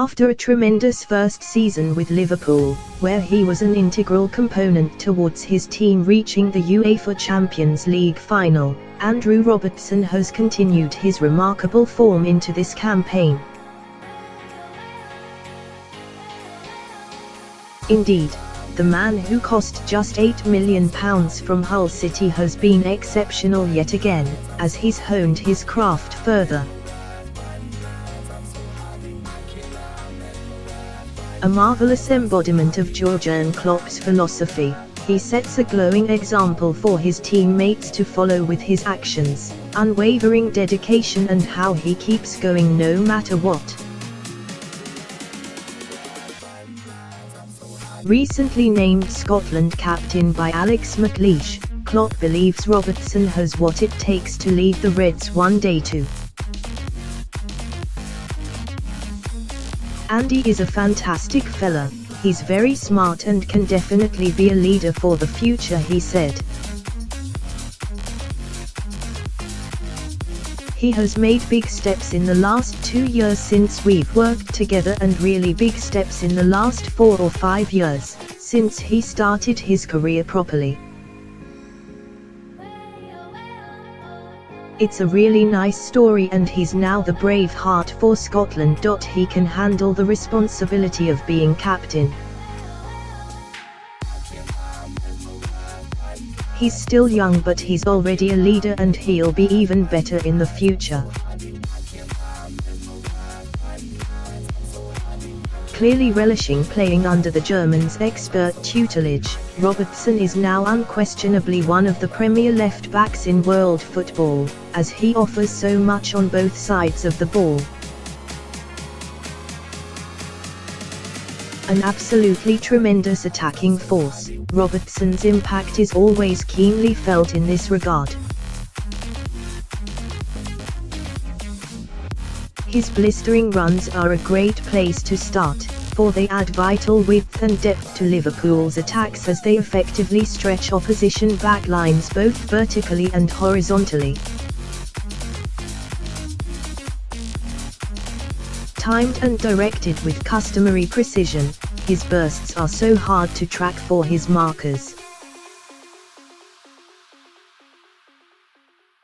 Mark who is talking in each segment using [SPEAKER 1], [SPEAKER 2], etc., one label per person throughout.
[SPEAKER 1] After a tremendous first season with Liverpool, where he was an integral component towards his team reaching the UEFA Champions League final, Andrew Robertson has continued his remarkable form into this campaign. Indeed, the man who cost just £8 million from Hull City has been exceptional yet again, as he's honed his craft further. A marvellous embodiment of Jurgen Klopp's philosophy, he sets a glowing example for his teammates to follow with his actions, unwavering dedication and how he keeps going no matter what. Recently named Scotland captain by Alex McLeish, Klopp believes Robertson has what it takes to lead the Reds one day too. Andy is a fantastic fella, he's very smart and can definitely be a leader for the future, he said. He has made big steps in the last 2 years since we've worked together and really big steps in the last 4 or 5 years, since he started his career properly. It's a really nice story and he's now the brave heart for Scotland. He can handle the responsibility of being captain. He's still young but he's already a leader and he'll be even better in the future. Clearly relishing playing under the Germans' expert tutelage, Robertson is now unquestionably one of the premier left-backs in world football, as he offers so much on both sides of the ball. An absolutely tremendous attacking force, Robertson's impact is always keenly felt in this regard. His blistering runs are a great place to start, for they add vital width and depth to Liverpool's attacks as they effectively stretch opposition backlines both vertically and horizontally. Timed and directed with customary precision, his bursts are so hard to track for his markers.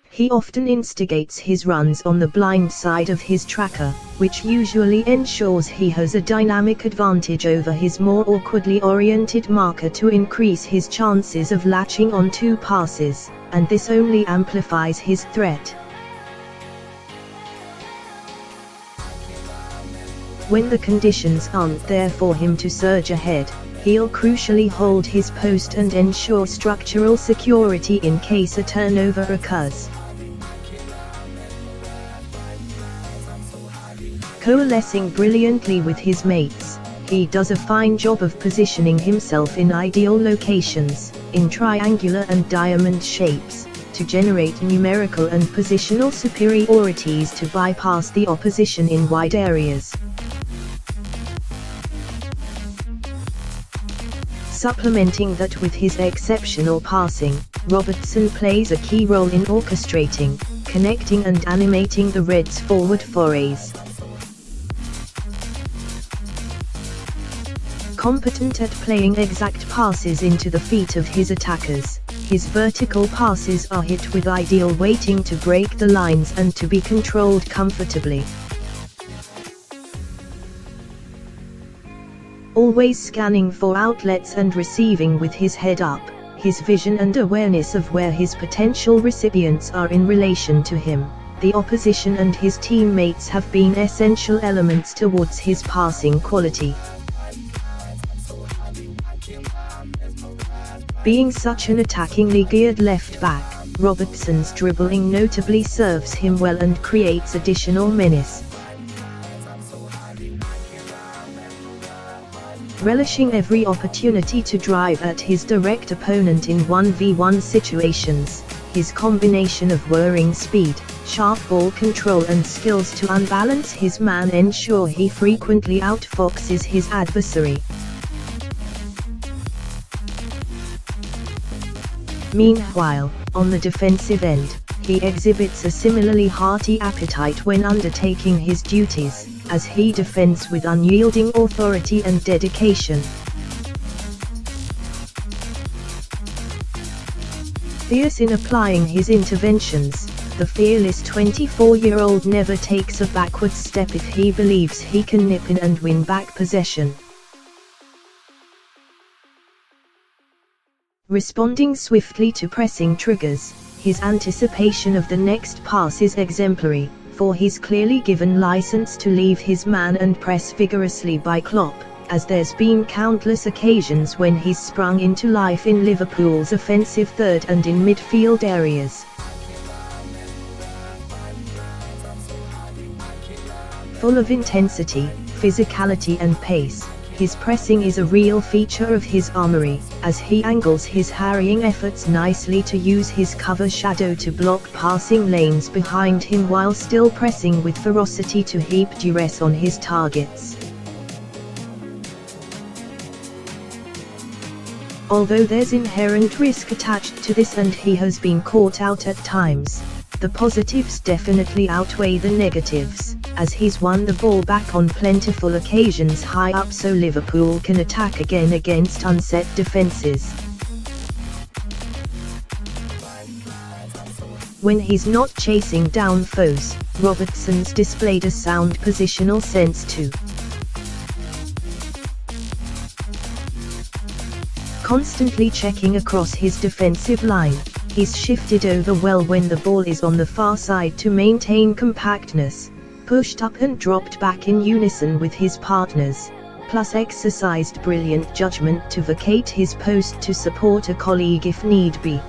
[SPEAKER 1] He often instigates his runs on the blind side of his tracker, which usually ensures he has a dynamic advantage over his more awkwardly oriented marker to increase his chances of latching on 2 passes, and this only amplifies his threat. When the conditions aren't there for him to surge ahead, he'll crucially hold his post and ensure structural security in case a turnover occurs. Coalescing brilliantly with his mates, he does a fine job of positioning himself in ideal locations, in triangular and diamond shapes, to generate numerical and positional superiorities to bypass the opposition in wide areas. Supplementing that with his exceptional passing, Robertson plays a key role in orchestrating, connecting and animating the Reds' forward forays. Competent at playing exact passes into the feet of his attackers, his vertical passes are hit with ideal weighting to break the lines and to be controlled comfortably. Always scanning for outlets and receiving with his head up, his vision and awareness of where his potential recipients are in relation to him, the opposition and his teammates have been essential elements towards his passing quality. Being such an attackingly geared left-back, Robertson's dribbling notably serves him well and creates additional menace. Relishing every opportunity to drive at his direct opponent in 1v1 situations, his combination of whirring speed, sharp ball control and skills to unbalance his man ensure he frequently outfoxes his adversary. Meanwhile, on the defensive end, He exhibits a similarly hearty appetite when undertaking his duties, as he defends with unyielding authority and dedication. Fierce in applying his interventions, the fearless 24-year-old never takes a backward step if he believes he can nip in and win back possession. Responding swiftly to pressing triggers, his anticipation of the next pass is exemplary, for he's clearly given license to leave his man and press vigorously by Klopp, as there's been countless occasions when he's sprung into life in Liverpool's offensive third and in midfield areas. Full of intensity, physicality and pace, his pressing is a real feature of his armoury, as he angles his harrying efforts nicely to use his cover shadow to block passing lanes behind him while still pressing with ferocity to heap duress on his targets. Although there's inherent risk attached to this and he has been caught out at times, the positives definitely outweigh the negatives, as he's won the ball back on plentiful occasions high up so Liverpool can attack again against unset defences. When he's not chasing down foes, Robertson's displayed a sound positional sense too. Constantly checking across his defensive line, he's shifted over well when the ball is on the far side to maintain compactness, pushed up and dropped back in unison with his partners, plus exercised brilliant judgment to vacate his post to support a colleague if need be.